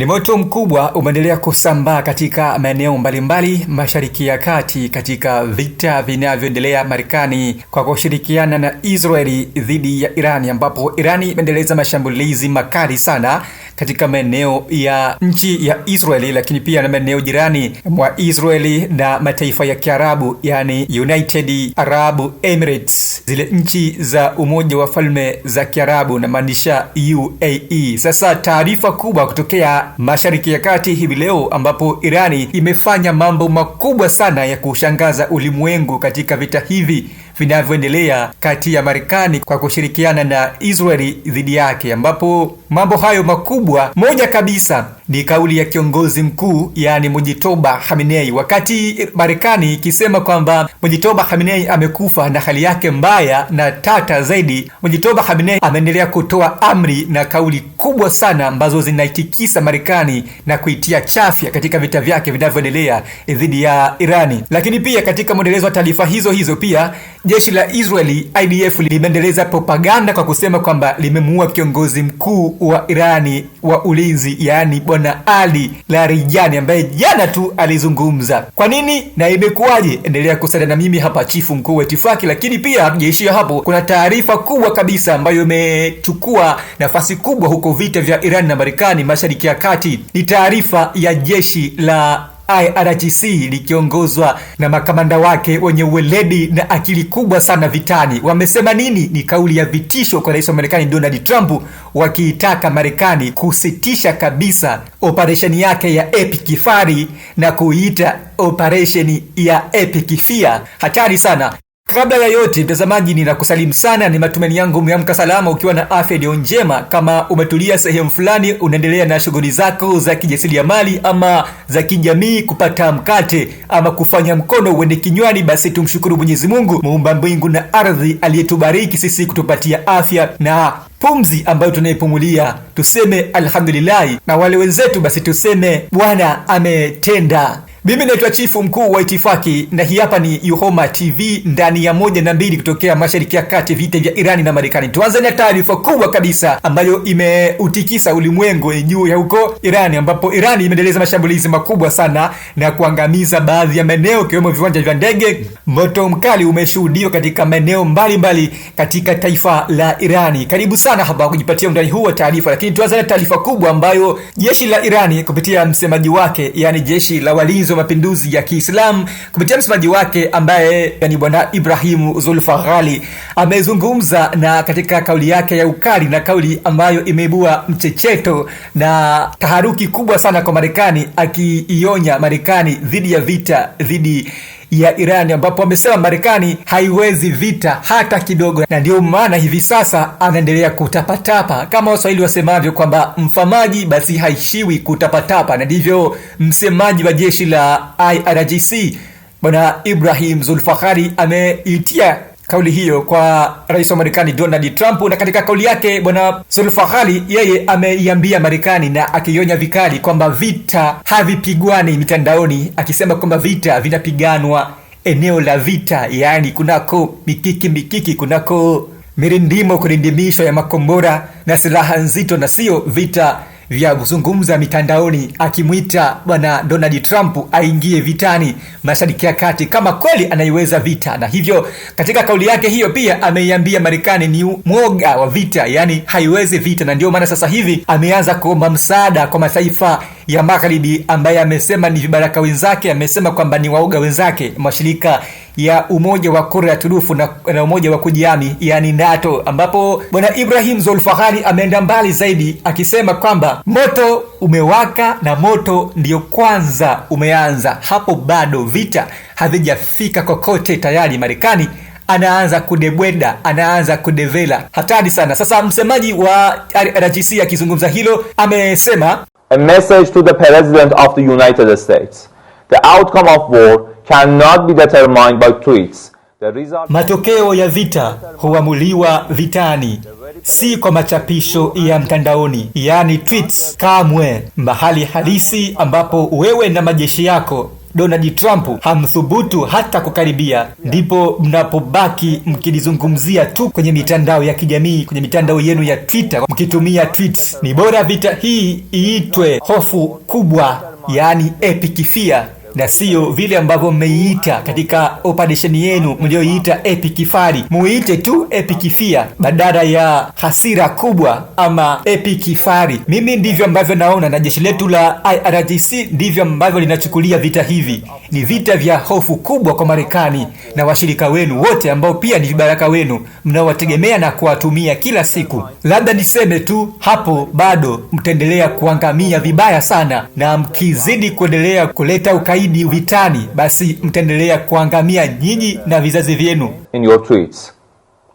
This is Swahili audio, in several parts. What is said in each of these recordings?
Ni moto mkubwa umeendelea kusambaa katika maeneo mbalimbali Mashariki ya Kati katika vita vinavyoendelea Marekani kwa kushirikiana na Israeli dhidi ya Irani, ambapo Irani imeendeleza mashambulizi makali sana katika maeneo ya nchi ya Israeli, lakini pia na maeneo jirani mwa Israeli na mataifa ya Kiarabu, yani United Arab Emirates, zile nchi za Umoja wa Falme za Kiarabu na maanisha UAE. Sasa taarifa kubwa kutokea Mashariki ya Kati hivi leo, ambapo Irani imefanya mambo makubwa sana ya kushangaza ulimwengu katika vita hivi vinavyoendelea kati ya Marekani kwa kushirikiana na Israeli dhidi yake, ambapo mambo hayo makubwa, moja kabisa ni kauli ya kiongozi mkuu yani Mujtaba Khamenei, wakati Marekani ikisema kwamba Mujtaba Khamenei amekufa na hali yake mbaya na tata zaidi. Mujtaba Khamenei ameendelea kutoa amri na kauli kubwa sana ambazo zinaitikisa Marekani na kuitia chafya katika vita vyake vinavyoendelea dhidi ya Irani. Lakini pia katika mwendelezo wa taarifa hizo pia jeshi la Israeli IDF limeendeleza propaganda kwa kusema kwamba limemuua kiongozi mkuu wa Irani wa ulinzi, yani Bwana Ali Larijani, ambaye jana tu alizungumza. Kwa nini na imekuwaje? Endelea kusada na mimi hapa, chifu mkuu wa itifaki. Lakini pia hatujaishia hapo, kuna taarifa kubwa kabisa ambayo imechukua nafasi kubwa huko vita vya Irani na Marekani Mashariki ya Kati. Ni taarifa ya jeshi la IRGC likiongozwa na makamanda wake wenye uweledi na akili kubwa sana vitani. Wamesema nini? Ni kauli ya vitisho kwa rais wa Marekani Donald Trump, wakiitaka Marekani kusitisha kabisa operesheni yake ya Epic Fury na kuiita operesheni ya Epic Fear. Hatari sana. Kabla ya yote, mtazamaji, ninakusalimu sana. Ni matumaini yangu umeamka salama ukiwa na afya iliyo njema. Kama umetulia sehemu fulani, unaendelea na shughuli zako za kijasiriamali ama za kijamii, kupata mkate ama kufanya mkono uende kinywani, basi tumshukuru Mwenyezi Mungu muumba mbingu na ardhi, aliyetubariki sisi kutupatia afya na pumzi ambayo tunaipumulia. Tuseme alhamdulillah, na wale wenzetu basi tuseme Bwana ametenda. Mimi naitwa chifu mkuu wa itifaki na hii hapa ni Yuhoma TV ndani ya 1 kutokea Mashariki ya Kati, vita vya Irani na Marekani. Tuanze na taarifa kubwa kabisa ambayo imeutikisa ulimwengu juu ya huko Irani, ambapo Irani imeendeleza mashambulizi makubwa sana na kuangamiza baadhi ya maeneo kiwemo viwanja vya ndege. Moto mkali umeshuhudiwa katika maeneo mbalimbali katika taifa la Irani. Karibu sana hapa kujipatia undani huu wa taarifa, lakini tuanze na taarifa kubwa ambayo jeshi la Irani kupitia msemaji wake, yani jeshi la walinzi wa mapinduzi ya Kiislamu kupitia msemaji wake ambaye ni Bwana Ibrahim Zulfaghali amezungumza, na katika kauli yake ya ukali na kauli ambayo imeibua mchecheto na taharuki kubwa sana kwa Marekani, akiionya Marekani dhidi ya vita dhidi ya Irani, ambapo amesema Marekani haiwezi vita hata kidogo, na ndio maana hivi sasa anaendelea kutapatapa, kama Waswahili wasemavyo kwamba mfamaji basi haishiwi kutapatapa. Na ndivyo msemaji wa jeshi la IRGC Bwana Ibrahim Zulfaghali ameitia kauli hiyo kwa rais wa Marekani Donald Trump. Na katika kauli yake Bwana Zulfaghali yeye ameiambia Marekani na akionya vikali kwamba vita havipigwani mitandaoni, akisema kwamba vita vinapiganwa eneo la vita, yani kunako mikiki, kunako mirindimo, kurindimishwa ya makombora na silaha nzito, na sio vita vya kuzungumza mitandaoni, akimuita Bwana Donald Trump aingie vitani Mashariki ya Kati kama kweli anaiweza vita. Na hivyo katika kauli yake hiyo pia ameiambia Marekani ni mwoga wa vita, yani haiwezi vita, na ndio maana sasa hivi ameanza kuomba msaada kwa mataifa ya Magharibi ambaye amesema ni vibaraka wenzake, amesema kwamba ni waoga wenzake, mashirika ya Umoja wa Korea Turufu na Umoja wa Kujihami yani NATO, ambapo Bwana Ibrahim Zulfaghali ameenda mbali zaidi akisema kwamba moto umewaka na moto ndio kwanza umeanza, hapo bado vita havijafika kokote, tayari Marekani anaanza kudebweda, anaanza kudevela. Hatari sana. Sasa msemaji wa RGC akizungumza hilo amesema, a message to the President of the United States. The outcome of war cannot be determined by tweets. Matokeo ya vita huamuliwa vitani, si kwa machapisho ya mtandaoni, yani tweets. Kamwe mahali halisi ambapo wewe na majeshi yako Donald Trump hamthubutu hata kukaribia, ndipo mnapobaki mkilizungumzia tu kwenye mitandao ya kijamii, kwenye mitandao yenu ya Twitter, mkitumia tweets. Ni bora vita hii iitwe hofu kubwa, yaani epic fear, na sio vile ambavyo mmeiita katika operation yenu mlioiita epic fari. Muite tu epic fear badala ya hasira kubwa ama epic fari. Mimi ndivyo ambavyo naona, na jeshi letu la IRGC ndivyo ambavyo linachukulia vita hivi. Ni vita vya hofu kubwa kwa Marekani na washirika wenu wote ambao pia ni vibaraka wenu mnaowategemea na kuwatumia kila siku. Labda niseme tu hapo, bado mtaendelea kuangamia vibaya sana, na mkizidi kuendelea kuleta ukaidi vitani, basi mtaendelea kuangamia nyinyi na vizazi vyenu. In your tweets,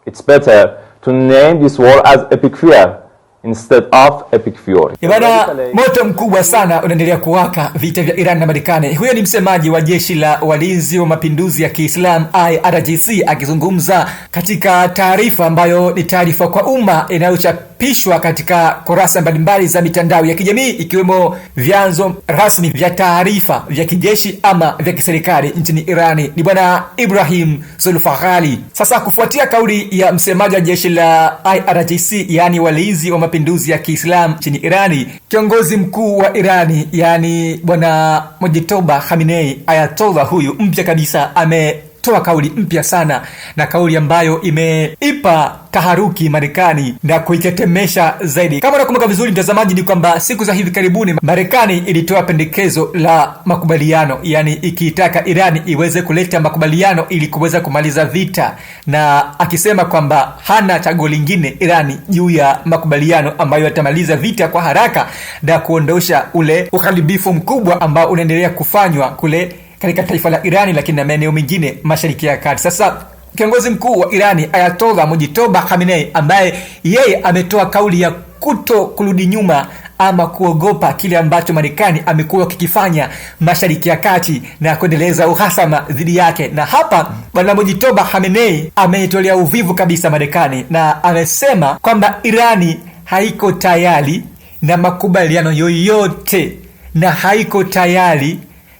it's better to name this war as epic fear instead of epic fury. Ibana, moto mkubwa sana unaendelea kuwaka vita vya Iran na Marekani. Huyo ni msemaji wa jeshi la walinzi wa mapinduzi ya Kiislamu IRGC akizungumza katika taarifa ambayo ni taarifa kwa umma inayochapishwa katika kurasa mbalimbali za mitandao ya kijamii, ikiwemo vyanzo rasmi vya taarifa vya kijeshi ama vya kiserikali nchini Irani. Ni bwana Ibrahim Zulfaghali. Sasa kufuatia kauli ya msemaji wa jeshi la IRGC, yani walinzi wa mapinduzi ya Kiislamu nchini Irani, kiongozi mkuu wa Irani yani bwana Mojtaba Khamenei, Ayatollah huyu mpya kabisa, ametoa kauli mpya sana, na kauli ambayo imeipa taharuki Marekani na kuitetemesha zaidi. Kama unakumbuka vizuri mtazamaji, ni kwamba siku za hivi karibuni Marekani ilitoa pendekezo la makubaliano, yani ikiitaka Irani iweze kuleta makubaliano ili kuweza kumaliza vita, na akisema kwamba hana chaguo lingine Irani juu ya makubaliano ambayo yatamaliza vita kwa haraka na kuondosha ule uharibifu mkubwa ambao unaendelea kufanywa kule katika taifa la Irani, lakini na maeneo mengine Mashariki ya Kati. Sasa kiongozi mkuu wa Irani Ayatollah Mojtaba Khamenei, ambaye yeye ametoa kauli ya kuto kurudi nyuma ama kuogopa kile ambacho Marekani amekuwa kikifanya Mashariki ya Kati na kuendeleza uhasama dhidi yake. Na hapa bwana Mojtaba Khamenei ameitolea uvivu kabisa Marekani, na amesema kwamba Irani haiko tayari na makubaliano yoyote na haiko tayari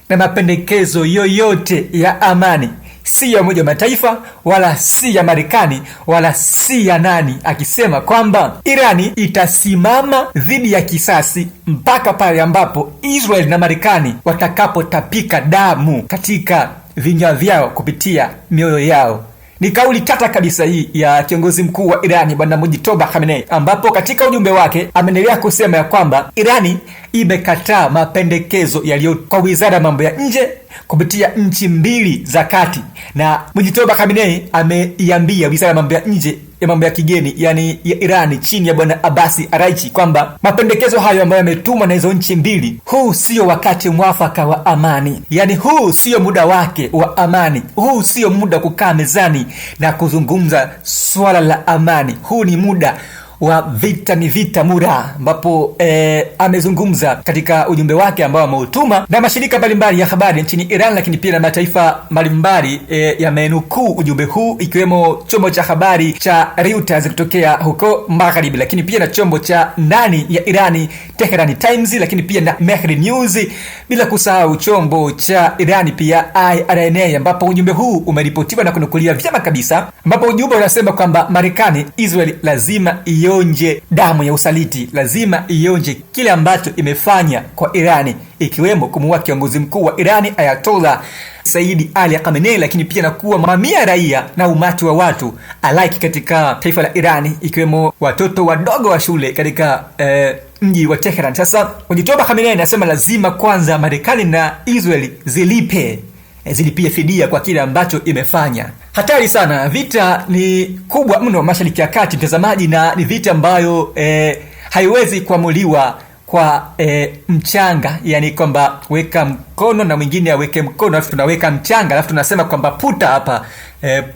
na mapendekezo yoyote ya amani, si ya Umoja wa Mataifa wala si ya Marekani wala si ya nani, akisema kwamba Irani itasimama dhidi ya kisasi mpaka pale ambapo Israel na Marekani watakapotapika damu katika vinywa vyao kupitia mioyo yao. Ni kauli tata kabisa hii ya kiongozi mkuu wa Irani bwana Mojtaba Khamenei, ambapo katika ujumbe wake ameendelea kusema ya kwamba Irani imekataa mapendekezo yaliyo kwa Wizara ya Mambo ya Nje kupitia nchi mbili za kati, na Mojtaba Khamenei ameiambia Wizara ya Mambo ya Nje ya mambo ya kigeni yani ya Irani chini ya bwana Abbasi Araghchi kwamba mapendekezo hayo ambayo yametumwa na hizo nchi mbili, huu sio wakati mwafaka wa amani, yani huu sio muda wake wa amani, huu sio muda kukaa mezani na kuzungumza swala la amani, huu ni muda wa vita, ni vita mura, ambapo amezungumza katika ujumbe wake ambao ameutuma na mashirika mbalimbali ya habari nchini Iran, lakini pia na mataifa mbalimbali yamenukuu ujumbe huu, ikiwemo chombo cha habari cha Reuters kutokea huko Magharibi, lakini pia na chombo cha ndani ya Irani Tehran Times, lakini pia na Mehri News, bila kusahau chombo cha Irani pia IRNA, ambapo ujumbe huu umeripotiwa na kunukuliwa vyema kabisa, ambapo ujumbe unasema kwamba Marekani, Israel lazima ionje damu ya usaliti, lazima ionje kile ambacho imefanya kwa Irani, ikiwemo kumuua kiongozi mkuu wa Irani Ayatollah Saidi Ali Khamenei, lakini pia na kuwa mamia raia na umati wa watu alike katika taifa la Irani, ikiwemo watoto wadogo wa shule katika mji wa Tehran. Sasa Mojtaba Khamenei anasema lazima kwanza Marekani na Israel zilipie fidia kwa kile ambacho imefanya. Hatari sana, vita ni kubwa mno Mashariki ya Kati mtazamaji, na ni vita ambayo haiwezi kuamuliwa kwa mchanga, yani kwamba weka mkono na mwingine aweke mkono alafu tunaweka mchanga alafu tunasema kwamba puta hapa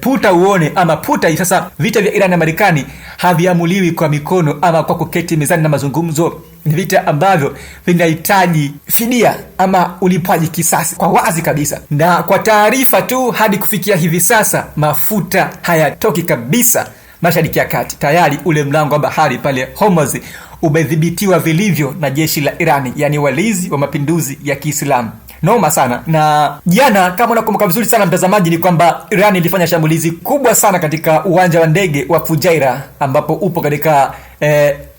puta uone ama puta. Sasa vita vya Iran na Marekani haviamuliwi kwa mikono ama kwa kuketi mezani na mazungumzo. Ni vita ambavyo vinahitaji fidia ama ulipaji kisasi kwa wazi kabisa. Na kwa taarifa tu, hadi kufikia hivi sasa mafuta hayatoki kabisa Mashariki ya Kati. Tayari ule mlango wa bahari pale Hormuz umedhibitiwa vilivyo na jeshi la Irani, yani walinzi wa mapinduzi ya Kiislamu. noma sana. Na jana, kama unakumbuka vizuri sana mtazamaji, ni kwamba Iran ilifanya shambulizi kubwa sana katika uwanja wa ndege wa Fujairah ambapo upo katika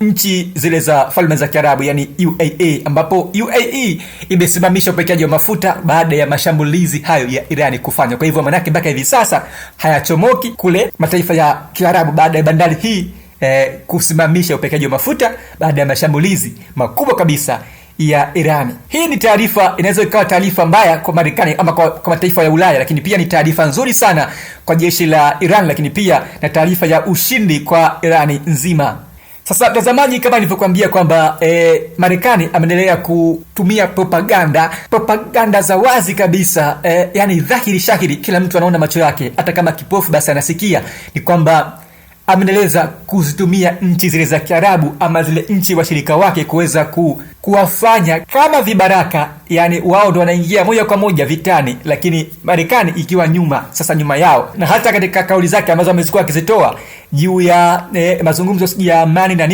nchi zile za Falme za Kiarabu, yani UAE, ambapo UAE imesimamisha upelekaji wa mafuta baada ya mashambulizi hayo ya Irani kufanywa. Kwa hivyo manake mpaka hivi sasa hayachomoki kule mataifa ya Kiarabu baada ya bandari hii kusimamisha upelekaji wa mafuta baada ya mashambulizi makubwa kabisa ya Irani. Hii ni taarifa, inaweza ikawa taarifa mbaya kwa Marekani ama kwa mataifa ya Ulaya, lakini pia ni taarifa nzuri sana kwa jeshi la Iran, lakini pia na taarifa ya ushindi kwa Irani nzima. Sasa mtazamaji, kama nilivyokuambia kwamba Marekani ameendelea kutumia propaganda za wazi kabisa, yani dhahiri shahiri, kila mtu anaona macho yake, hata kama kipofu basi anasikia, ni kwamba ameendeleza kuzitumia nchi zile za Kiarabu ama zile nchi washirika wake kuweza kuwafanya kama vibaraka, yani wao ndo wanaingia moja kwa moja vitani, lakini Marekani ikiwa nyuma yao. Na hata katika kauli zake ambazo amezikuwa akizitoa juu ya mazungumzo ya amani na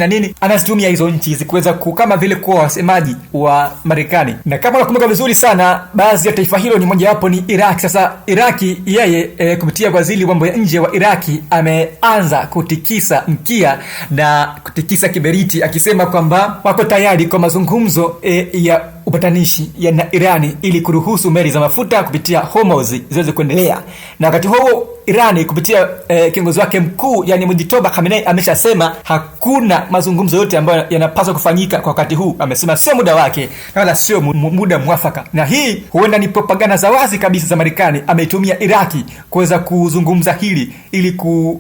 nini, anazitumia hizo nchi zikuweza kama vile kuwa wasemaji wa Marekani. Na kama unakumbuka vizuri sana, baadhi ya taifa hilo ni moja wapo ni Iraki. Sasa Iraki, yeye kupitia waziri mambo ya nje wa Iraki ameanza kutikisa mkia na kutikisa kiberiti, akisema kwamba wako tayari kwa mazungumzo ya upatanishi na Irani ili kuruhusu meli za mafuta kupitia Hormuz ziweze kuendelea. Na wakati huo Irani kupitia kiongozi wake mkuu, yani Mujtaba Khamenei, ameshasema hakuna mazungumzo yote ambayo yanapaswa kufanyika kwa wakati huu. Amesema sio muda wake wala sio muda mwafaka. Na hii huenda ni propaganda za wazi kabisa za Marekani ameitumia Iraki kuweza kuzungumza hili ili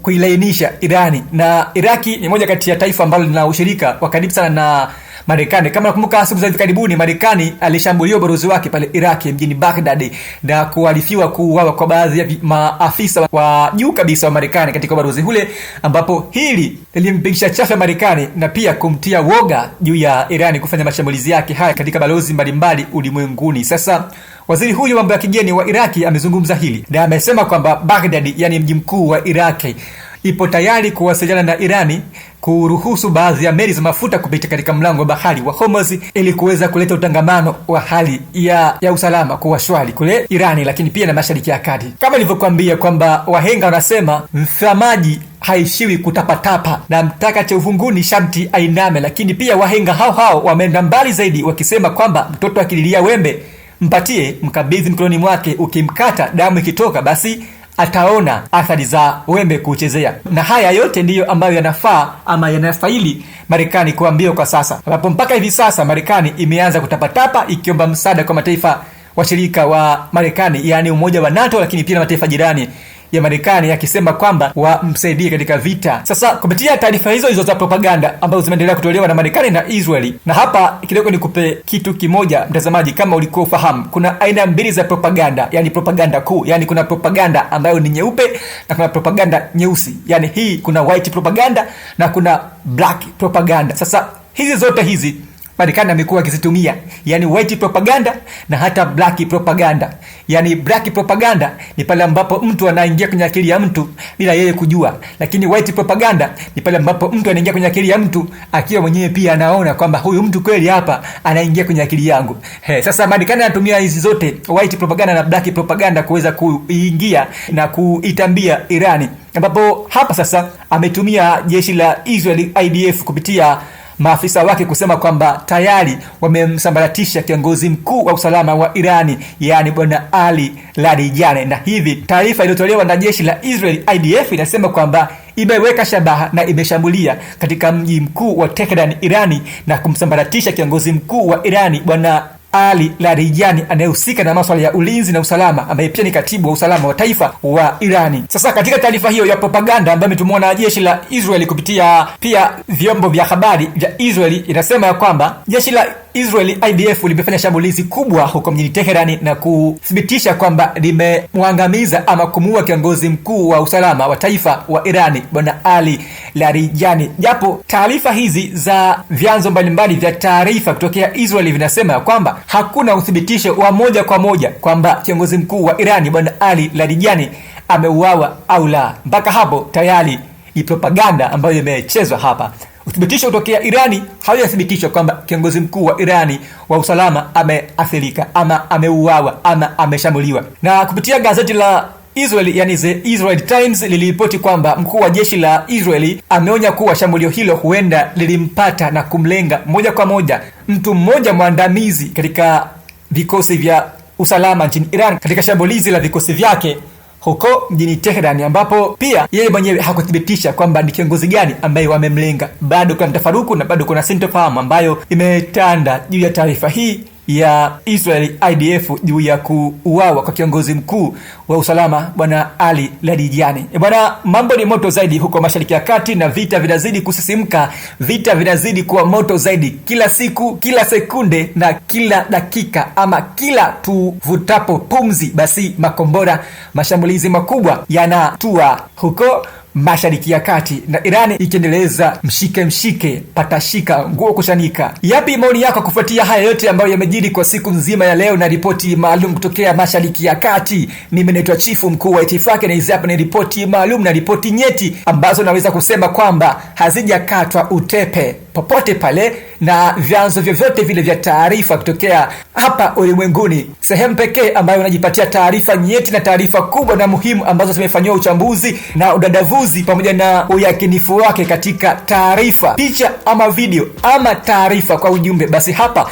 kuilainisha Irani. Na Iraki ni moja kati ya taifa ambalo lina ushirika wa karibu sana na Marekani. Kama nakumbuka siku za hivi karibuni, Marekani alishambulia balozi wake pale Iraki mjini Baghdad na kuhalifiwa kuuawa kwa baadhi ya maafisa wa juu kabisa wa Marekani katika balozi ule, ambapo hili lilimpigisha chafu Marekani na pia kumtia woga juu ya Irani kufanya mashambulizi yake haya katika balozi mbalimbali ulimwenguni. Sasa waziri huyu mambo ya kigeni wa Iraki amezungumza hili na amesema kwamba Baghdad, yani mji mkuu wa Iraki, ipo tayari kuwasiliana na Irani kuruhusu baadhi ya meli za mafuta kupita katika mlango wa bahari wa Hormuz ili kuweza kuleta utangamano wa hali ya usalama kwa shwari kule Irani, lakini pia na Mashariki ya Kati. Kama nilivyokuambia kwamba wahenga wanasema mfamaji haishiwi kutapatapa na mtaka cha uvunguni sharti ainame, lakini pia wahenga hao wameenda mbali zaidi wakisema kwamba mtoto akililia wembe mpatie, mkabidhi mkononi mwake, ukimkata damu ikitoka basi ataona athari za wembe kuchezea. Na haya yote ndiyo ambayo yanafaa ama yanafaili Marekani kuambiwa kwa sasa, ambapo mpaka hivi sasa Marekani imeanza kutapatapa ikiomba msaada kwa mataifa washirika wa Marekani, yani Umoja wa NATO, lakini pia na mataifa jirani ya Marekani, akisema kwamba wamsaidie katika vita. Sasa kupitia taarifa hizo za propaganda ambazo zimeendelea kutolewa na Marekani na Israeli, na hapa kidogo nikupe kitu kimoja mtazamaji, kama ulikuwa ufahamu, kuna aina mbili za propaganda, yani propaganda kuu, yani kuna propaganda ambayo ni nyeupe na kuna propaganda nyeusi, yani hii kuna white propaganda na kuna black propaganda. Sasa hizi zote hizi Marekani amekuwa akizitumia, yani white propaganda na hata black propaganda. Yani black propaganda ni pale ambapo mtu anaingia kwenye akili ya mtu bila yeye kujua, lakini white propaganda ni pale ambapo mtu anaingia kwenye akili ya mtu akiwa mwenyewe pia anaona kwamba huyu mtu kweli hapa anaingia kwenye akili yangu. Sasa Marekani anatumia hizi zote, white propaganda na black propaganda, kuweza kuingia na kuitambia Irani, ambapo hapa sasa ametumia jeshi la Israel IDF kupitia maafisa wake kusema kwamba tayari wamemsambaratisha kiongozi mkuu wa usalama wa Irani, yani bwana Ali Larijani. Na hivi taarifa iliyotolewa na jeshi la Israel IDF inasema kwamba imeweka shabaha na imeshambulia katika mji mkuu wa Tehran, Irani, na kumsambaratisha kiongozi mkuu wa Irani bwana Ali Larijani anayehusika na masuala ya ulinzi na usalama, ambaye pia ni katibu wa usalama wa taifa wa Irani. Sasa katika taarifa hiyo ya propaganda ambayo imetumwa na jeshi la Israeli kupitia pia vyombo vya habari vya Israeli, inasema ya kwamba jeshi la Israeli IDF limefanya shambulizi kubwa huko mjini Teherani na kuthibitisha kwamba limemwangamiza ama kumuua kiongozi mkuu wa usalama wa taifa wa Irani bwana Ali Larijani. Japo taarifa hizi za vyanzo mbalimbali vya taarifa kutokea Israeli vinasema kwamba hakuna uthibitisho wa moja kwa moja kwamba kiongozi mkuu wa Irani bwana Ali Larijani ameuawa au la. Mpaka hapo tayari ni propaganda ambayo imechezwa hapa. Uthibitisho kutokea Irani haujathibitishwa kwamba kiongozi mkuu wa Irani wa usalama ameathirika ama ameuawa ama ameshambuliwa. Na kupitia gazeti la Israel, yani The Israel Times, liliripoti kwamba mkuu wa jeshi la Israeli ameonya kuwa shambulio hilo huenda lilimpata na kumlenga moja kwa moja mtu mmoja mwandamizi katika vikosi vya usalama nchini Iran katika shambulizi la vikosi vyake huko mjini Tehran, ambapo pia yeye mwenyewe hakuthibitisha kwamba ni kiongozi gani ambaye wamemlenga. Bado kuna mtafaruku na bado kuna sintofahamu ambayo imetanda juu ya taarifa hii ya Israeli IDF juu ya kuuawa kwa kiongozi mkuu wa usalama bwana Ali Larijani. Bwana, mambo ni moto zaidi huko Mashariki ya Kati na vita vinazidi kusisimka, vita vinazidi kuwa moto zaidi kila siku, kila sekunde na kila dakika, ama kila tuvutapo pumzi basi makombora, mashambulizi makubwa yanatua huko Mashariki ya Kati, na Irani ikiendeleza mshike patashika nguo kushanika. Yapi maoni yako kufuatia haya yote ambayo yamejiri kwa siku nzima ya leo na ripoti maalum kutokea Mashariki ya Kati? Mimi naitwa Chifu Mkuu wa Itifaki na hizi hapa ni ripoti maalum na ripoti nyeti ambazo naweza kusema kwamba hazijakatwa utepe popote pale na vyanzo vyovyote vile vya taarifa kutokea hapa ulimwenguni. Sehemu pekee ambayo unajipatia taarifa nyeti na taarifa kubwa na muhimu ambazo zimefanywa uchambuzi na udadavuzi pamoja na uyakinifu wake katika taarifa, picha ama video ama taarifa kwa ujumbe, basi hapa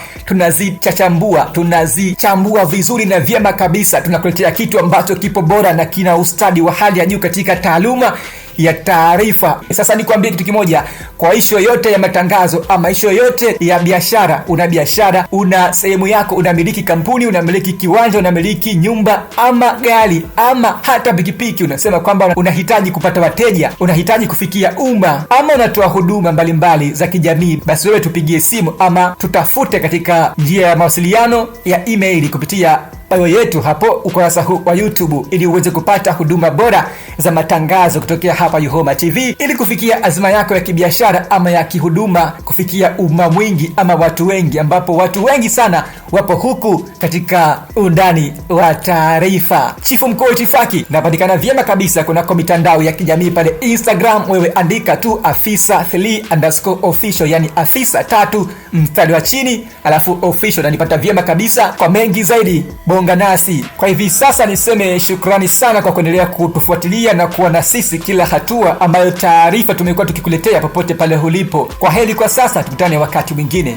tunazichambua vizuri na vyema kabisa. Tunakuletea kitu ambacho kipo bora na kina ustadi wa hali ya juu katika taaluma ya taarifa. Sasa nikwambie kitu kimoja, kwa ishu yoyote ya matangazo ama ishu yoyote ya biashara, una biashara, una sehemu yako, unamiliki kampuni, unamiliki kiwanja, unamiliki nyumba ama gari ama hata pikipiki, unasema kwamba unahitaji kupata wateja, unahitaji kufikia umma ama unatoa huduma mbalimbali za kijamii, basi wewe tupigie simu ama tutafute katika njia ya mawasiliano ya email kupitia bio yetu hapo ukurasa huu wa YouTube, ili uweze kupata huduma bora za matangazo kutokea hapa Yuhoma TV, ili kufikia azma yako ya kibiashara ama ya kihuduma, kufikia umma mwingi ama watu wengi, ambapo watu wengi sana wapo huku katika undani wa taarifa. Chifu Mkuu wa Itifaki napatikana vyema kabisa kunako mitandao ya kijamii pale Instagram, wewe andika tu afisa3_official, yani afisa 3 mstari wa chini alafu official, na nipata vyema kabisa. Kwa mengi zaidi bonga nasi. Kwa hivi sasa niseme shukrani sana kwa kuendelea kutufuatilia na kuwa na sisi kila hatua ambayo taarifa tumekuwa tukikuletea popote pale ulipo. Kwa heri kwa sasa, tukutane wakati mwingine.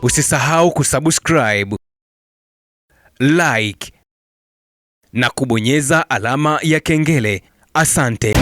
Usisahau kusubscribe, like na kubonyeza alama ya kengele. Asante.